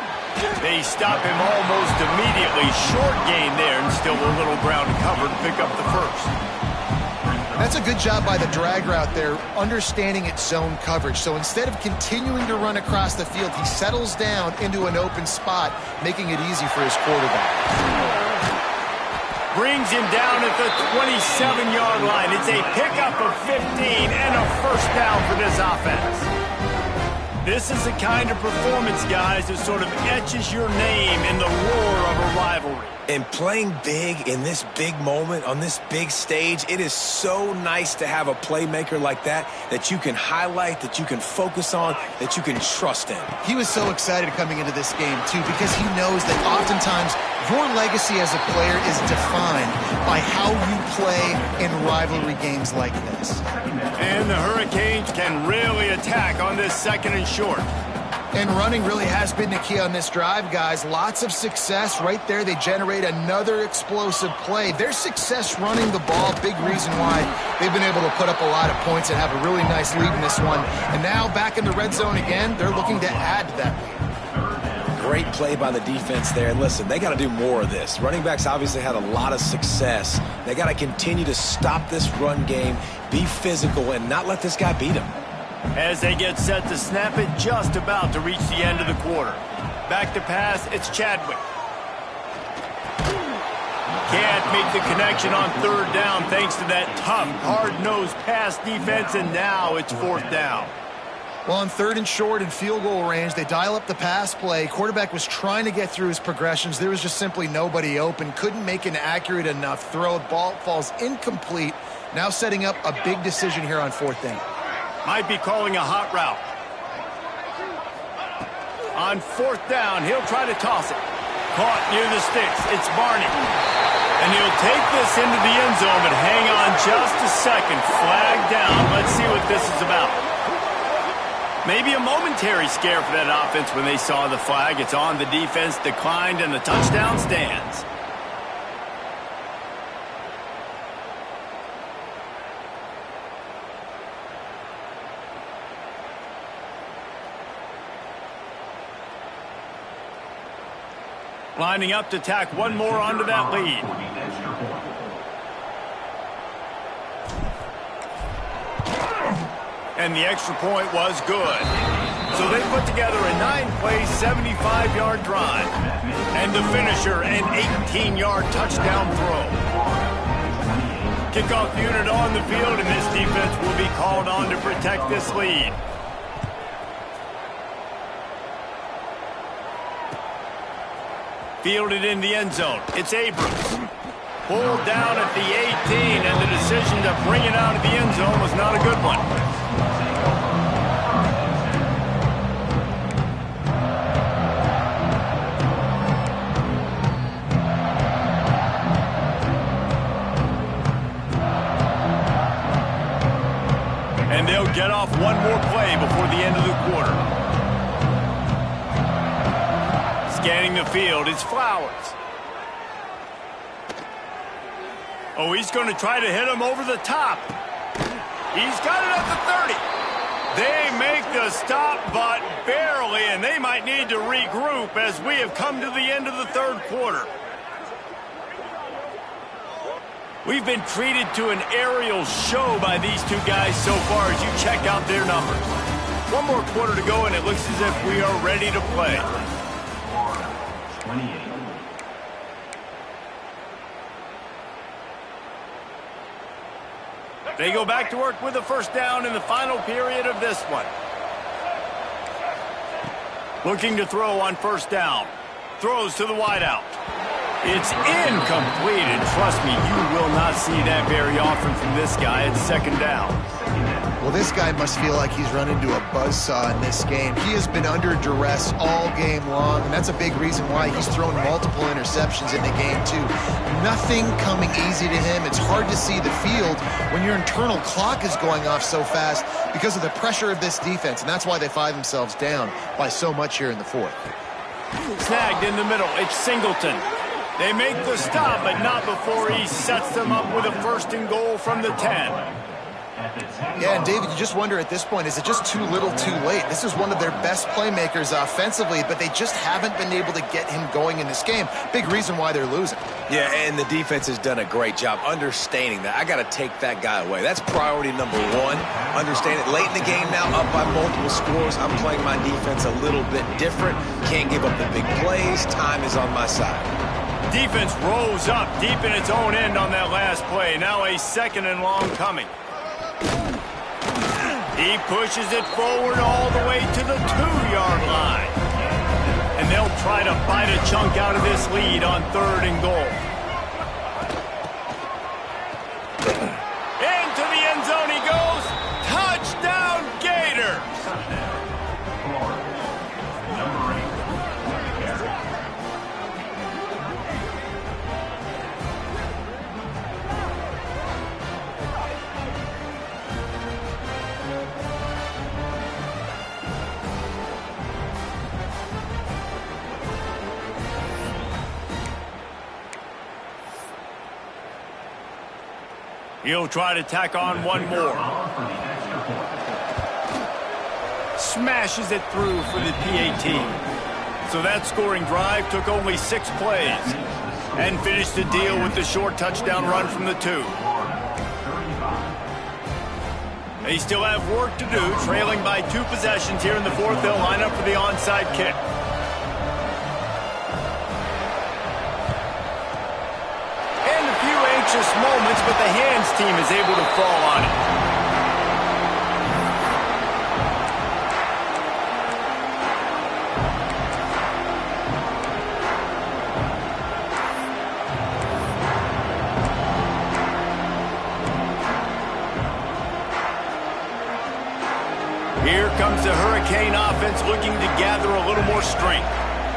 They stop him almost immediately. Short gain there, and still a little ground covered. Pick up the 1st. That's a good job by the drag route there, understanding its zone coverage. So instead of continuing to run across the field, he settles down into an open spot, making it easy for his quarterback. Brings him down at the 27-yard line. It's a pickup of 15 and a 1st down for this offense. This is the kind of performance, guys, that sort of etches your name in the roar of a rivalry. And playing big in this big moment, on this big stage, it is so nice to have a playmaker like that you can highlight, that you can focus on, that you can trust in. He was so excited coming into this game, too, because he knows that oftentimes your legacy as a player is defined by how you play in rivalry games like this. And the Hurricanes can really attack on this 2nd and short. And running really has been the key on this drive, guys. Lots of success right there. They generate another explosive play. Their success running the ball, big reason why they've been able to put up a lot of points and have a really nice lead in this one. And now back in the red zone again, they're looking to add to that lead. Great play by the defense there. And listen, they got to do more of this. Running backs obviously had a lot of success. They got to continue to stop this run game, be physical, and not let this guy beat them. As they get set to snap it, just about to reach the end of the quarter. Back to pass, it's Chadwick. Can't make the connection on 3rd down thanks to that tough, hard-nosed pass defense, and now it's 4th down. Well, on 3rd and short and field goal range, they dial up the pass play. Quarterback was trying to get through his progressions. There was just simply nobody open. Couldn't make an accurate enough throw. Ball falls incomplete. Now setting up a big decision here on 4th down. Might be calling a hot route. On 4th down, he'll try to toss it. Caught near the sticks. It's Barney. And he'll take this into the end zone, but hang on just a second. Flag down. Let's see what this is about. Maybe a momentary scare for that offense when they saw the flag. It's on, the defense declined, and the touchdown stands. Lining up to tack one more onto that lead. And the extra point was good. So they put together a 9-play, 75-yard drive. And the finisher, an 18-yard touchdown throw. Kickoff unit on the field, and this defense will be called on to protect this lead. Fielded in the end zone. It's Abrams. Pulled down at the 18, and the decision to bring it out of the end zone was not a good one. And they'll get off one more play before the end of the quarter. Scanning the field, it's Flowers. Oh, he's going to try to hit him over the top. He's got it at the 30. They make the stop, but barely, and they might need to regroup as we have come to the end of the 3rd quarter. We've been treated to an aerial show by these two guys so far as you check out their numbers. One more quarter to go, and it looks as if we are ready to play. 28. They go back to work with a 1st down in the final period of this one. Looking to throw on 1st down. Throws to the wideout. It's incomplete, and trust me, you will not see that very often from this guy. It's 2nd down. Well, this guy must feel like he's run into a buzzsaw in this game. He has been under duress all game long, and that's a big reason why he's thrown multiple interceptions in the game, too. Nothing coming easy to him. It's hard to see the field when your internal clock is going off so fast because of the pressure of this defense, and that's why they find themselves down by so much here in the 4th. Snagged in the middle. It's Singleton. They make the stop, but not before he sets them up with a 1st and goal from the 10. Yeah, and David, you just wonder at this point, is it just too little too late? This is one of their best playmakers offensively, but they just haven't been able to get him going in this game. Big reason why they're losing. Yeah, and the defense has done a great job understanding that. I got to take that guy away. That's priority number 1. Understand it. Late in the game now, up by multiple scores. I'm playing my defense a little bit different. Can't give up the big plays. Time is on my side. Defense rose up deep in its own end on that last play. Now a 2nd and long coming. He pushes it forward all the way to the 2-yard line. And they'll try to bite a chunk out of this lead on 3rd and goal. Into the end zone he goes. Touchdown, Gators! Number 8. He'll try to tack on one more. Smashes it through for the PAT. So that scoring drive took only 6 plays and finished the deal with the short touchdown run from the 2. They still have work to do, trailing by 2 possessions here in the 4th. They'll line up for the onside kick. Moments, but the hands team is able to fall on it. Hurricane offense looking to gather a little more strength.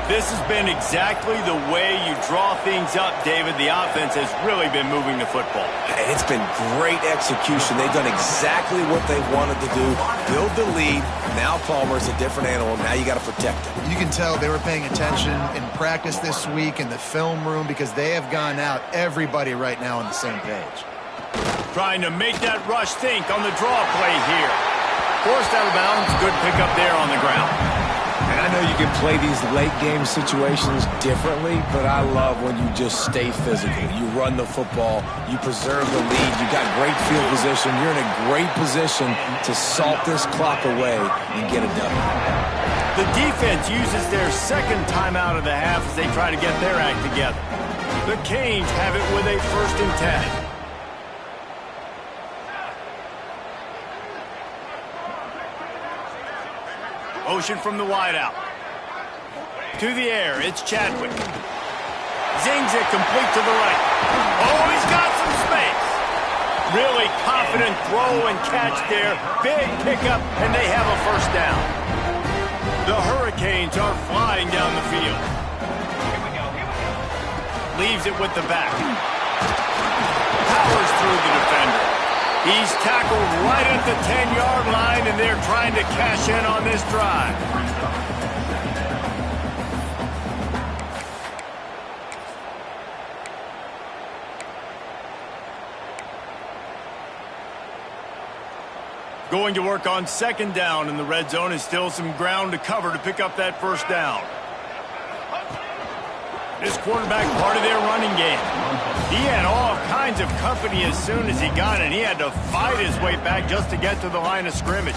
This has been exactly the way you draw things up, David. The offense has really been moving the football. And it's been great execution. They've done exactly what they wanted to do. Build the lead. Now Palmer's a different animal. Now you got to protect him. You can tell they were paying attention in practice this week in the film room because they have gone out everybody right now on the same page. Trying to make that rush think on the draw play here. Forced out of bounds. Good pickup there on the ground. And I know you can play these late-game situations differently, but I love when you just stay physical. You run the football. You preserve the lead. You got great field position. You're in a great position to salt this clock away and get it done. The defense uses their second timeout of the half as they try to get their act together. The Canes have it with a 1st and 10. Motion from the wideout. To the air, it's Chadwick. Zings it complete to the right. Oh, he's got some space. Really confident throw and catch there. Big pickup, and they have a 1st down. The Hurricanes are flying down the field. Leaves it with the back. Powers through the defender. He's tackled right at the 10-yard line, and they're trying to cash in on this drive. Going to work on 2nd down in the red zone, and still some ground to cover to pick up that 1st down. This quarterback part of their running game. He had all kinds of company as soon as he got it. He had to fight his way back just to get to the line of scrimmage.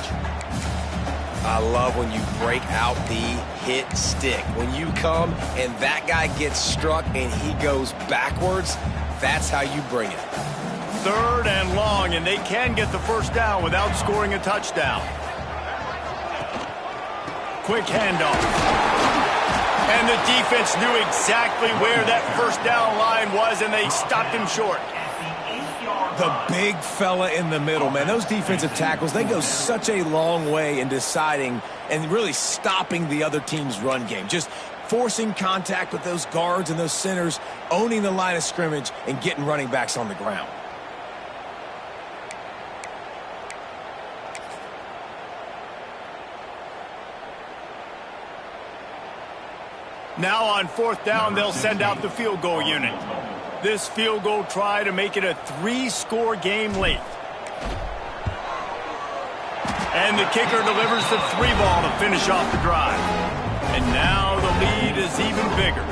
I love when you break out the hit stick. When you come and that guy gets struck and he goes backwards, that's how you bring it. 3rd and long, and they can get the 1st down without scoring a touchdown. Quick handoff. And the defense knew exactly where that 1st down line was, and they stopped him short. The big fella in the middle, man. Those defensive tackles, they go such a long way in deciding and really stopping the other team's run game. Just forcing contact with those guards and those centers, owning the line of scrimmage, and getting running backs on the ground. Now on 4th down, they'll send out the field goal unit. This field goal try to make it a 3-score game late. And the kicker delivers the 3-ball to finish off the drive. And now the lead is even bigger.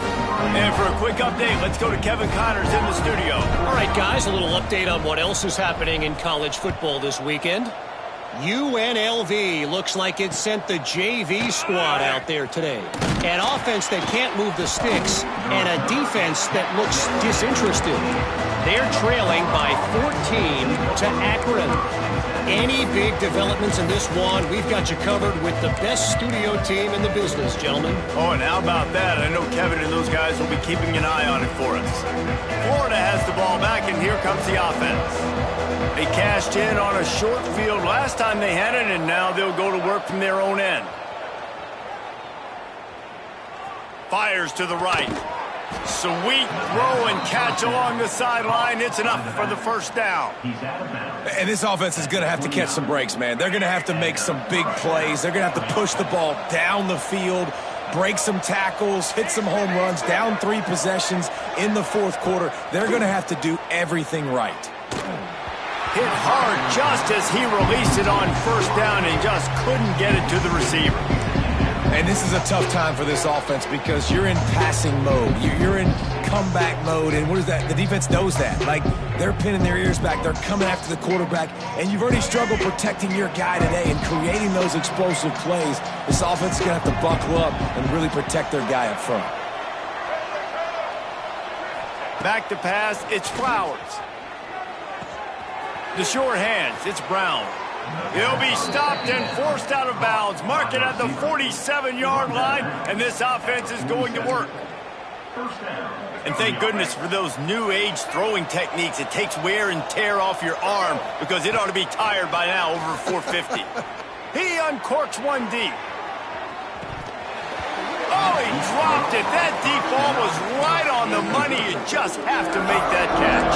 And for a quick update, let's go to Kevin Connors in the studio. All right, guys, a little update on what else is happening in college football this weekend. UNLV looks like it sent the JV squad out there today. An offense that can't move the sticks and a defense that looks disinterested. They're trailing by 14 to Akron. Any big developments in this one, we've got you covered with the best studio team in the business, gentlemen. Oh, and how about that? I know Kevin and those guys will be keeping an eye on it for us. Florida has the ball back, and here comes the offense. They cashed in on a short field last time they had it, and now they'll go to work from their own end. Fires to the right. Sweet throw and catch along the sideline. It's enough for the 1st down. And this offense is going to have to catch some breaks, man. They're going to have to make some big plays. They're going to have to push the ball down the field, break some tackles, hit some home runs, down 3 possessions in the 4th quarter. They're going to have to do everything right. Hit hard just as he released it on 1st down and just couldn't get it to the receiver. And this is a tough time for this offense because you're in passing mode. You're in comeback mode, and what is that? The defense knows that. Like, they're pinning their ears back. They're coming after the quarterback, and you've already struggled protecting your guy today and creating those explosive plays. This offense is going to have to buckle up and really protect their guy up front. Back to pass, it's Flowers. The short hands, it's Brown. He'll be stopped and forced out of bounds. Mark it at the 47-yard line, and this offense is going to work. And thank goodness for those new age throwing techniques. It takes wear and tear off your arm because it ought to be tired by now, over 450. He uncorks one deep. dropped it. That deep ball was right on the money. You just have to make that catch.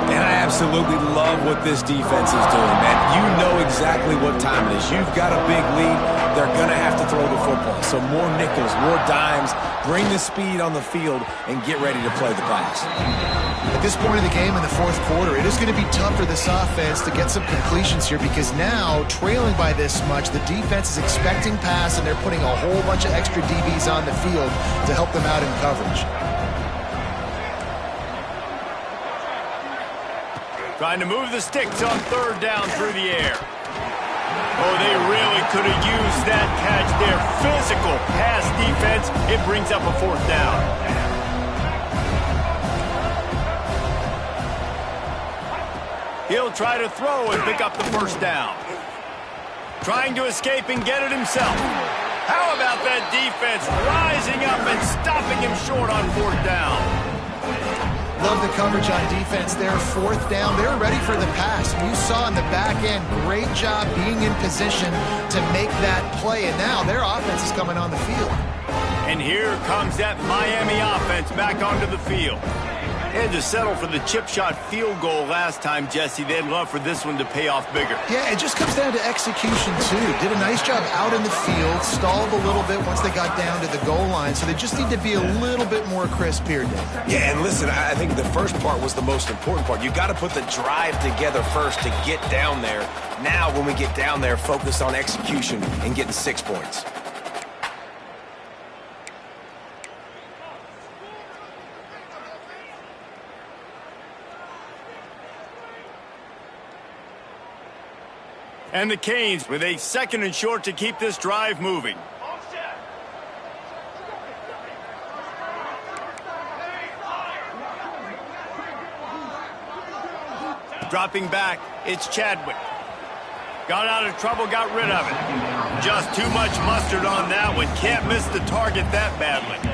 And I absolutely love what this defense is doing, man. You know exactly what time it is. You've got a big lead. They're going to have to throw the football. So more nickels, more dimes. Bring the speed on the field and get ready to play the pass. At this point of the game in the fourth quarter, it is going to be tough for this offense to get some completions here because now, trailing by this much, the defense is expecting pass and they're putting a whole bunch of extra DBs on the field to help them out in coverage. Trying to move the sticks on third down through the air. Oh, they really could have used that catch there. Physical pass defense. It brings up a fourth down. He'll try to throw and pick up the first down. Trying to escape and get it himself. How about that defense rising up and stopping him short on fourth down? Love the coverage on defense there. Fourth down. They're ready for the pass. You saw in the back end, great job being in position to make that play. And now their offense is coming on the field. And here comes that Miami offense back onto the field. They had to settle for the chip shot field goal last time, Jesse. They'd love for this one to pay off bigger. Yeah, it just comes down to execution, too. Did a nice job out in the field, stalled a little bit once they got down to the goal line, so they just need to be a little bit more crisp here, Dave. Yeah, and listen, I think the first part was the most important part. You got to put the drive together first to get down there. Now, when we get down there, focus on execution and getting 6 points. And the Canes with a second and short to keep this drive moving. Dropping back, it's Chadwick. Got out of trouble, got rid of it. Just too much mustard on that one. Can't miss the target that badly.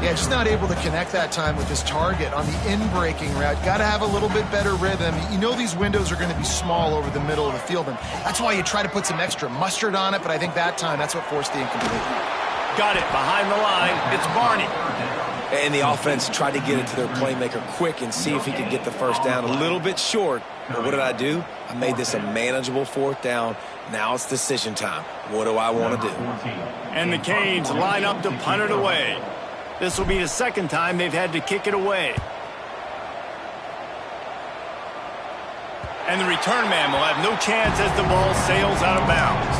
Yeah, just not able to connect that time with his target on the in-breaking route. Got to have a little bit better rhythm. You know these windows are going to be small over the middle of the field, and that's why you try to put some extra mustard on it, but I think that time, that's what forced the incomplete. Got it behind the line. It's Barney. And the offense tried to get it to their playmaker quick and see if he could get the first down. A little bit short, but what did I do? I made this a manageable fourth down. Now it's decision time. What do I want to do? And the Canes line up to punt it away. This will be the second time they've had to kick it away. And the return man will have no chance as the ball sails out of bounds.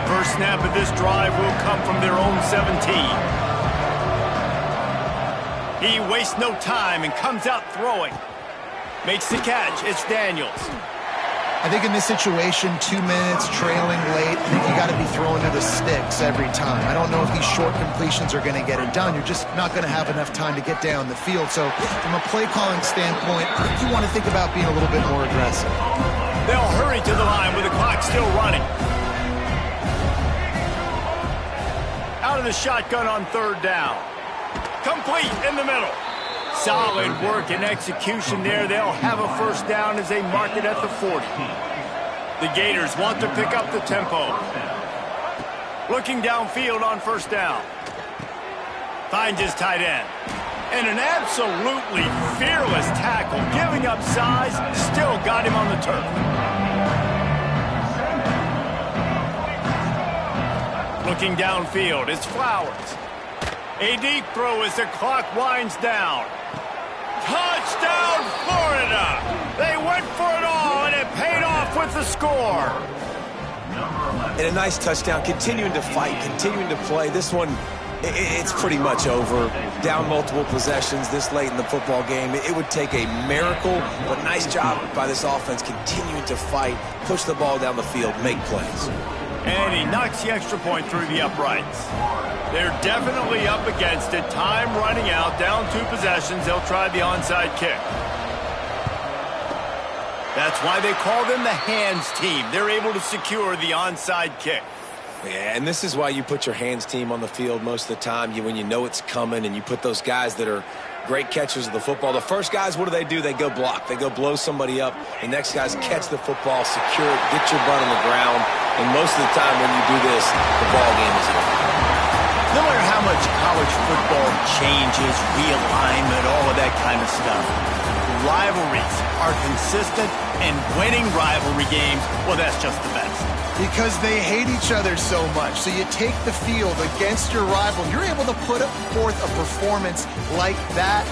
First snap of this drive will come from their own 17. He wastes no time and comes out throwing. Makes the catch. It's Daniels. I think in this situation, 2 minutes, trailing late, I think you got to be throwing to the sticks every time. I don't know if these short completions are going to get it done. You're just not going to have enough time to get down the field. So from a play calling standpoint, I think you want to think about being a little bit more aggressive. They'll hurry to the line with the clock still running. Out of the shotgun on third down. Complete in the middle. Solid work and execution there. They'll have a first down as they mark it at the 40. The Gators want to pick up the tempo. Looking downfield on first down. Finds his tight end. And an absolutely fearless tackle. Giving up size, still got him on the turf. Looking downfield, it's Flowers. A deep throw as the clock winds down. Touchdown, Florida! They went for it all, and it paid off with the score. And a nice touchdown, continuing to fight, continuing to play. This one, it's pretty much over. Down multiple possessions this late in the football game. It would take a miracle, but nice job by this offense continuing to fight, push the ball down the field, make plays. And he knocks the extra point through the uprights. They're definitely up against it. Time running out, down 2 possessions. They'll try the onside kick. That's why they call them the hands team. They're able to secure the onside kick. Yeah, and this is why you put your hands team on the field most of the time. When you know it's coming and you put those guys that are great catchers of the football. The first guys, what do? They go block. They go blow somebody up. The next guys catch the football, secure it, get your butt on the ground. And most of the time when you do this, the ball game is over. No matter how much college football changes, realignment, all of that kind of stuff, rivalries are consistent, and winning rivalry games, well, that's just the best. Because they hate each other so much. So you take the field against your rival. You're able to put forth a performance like that.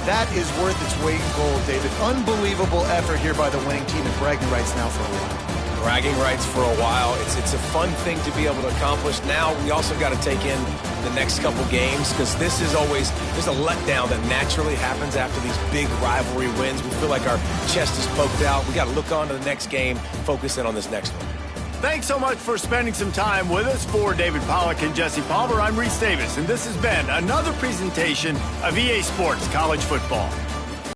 That is worth its weight in gold, David. Unbelievable effort here by the winning team, and bragging rights now for a while. Bragging rights for a while. It's a fun thing to be able to accomplish. Now we also got to take in the next couple games, because this is always, there's a letdown that naturally happens after these big rivalry wins. We feel like our chest is poked out. We got to look on to the next game, focus in on this next one. Thanks so much for spending some time with us. For David Pollack and Jesse Palmer, I'm Reese Davis, and this has been another presentation of EA Sports College Football.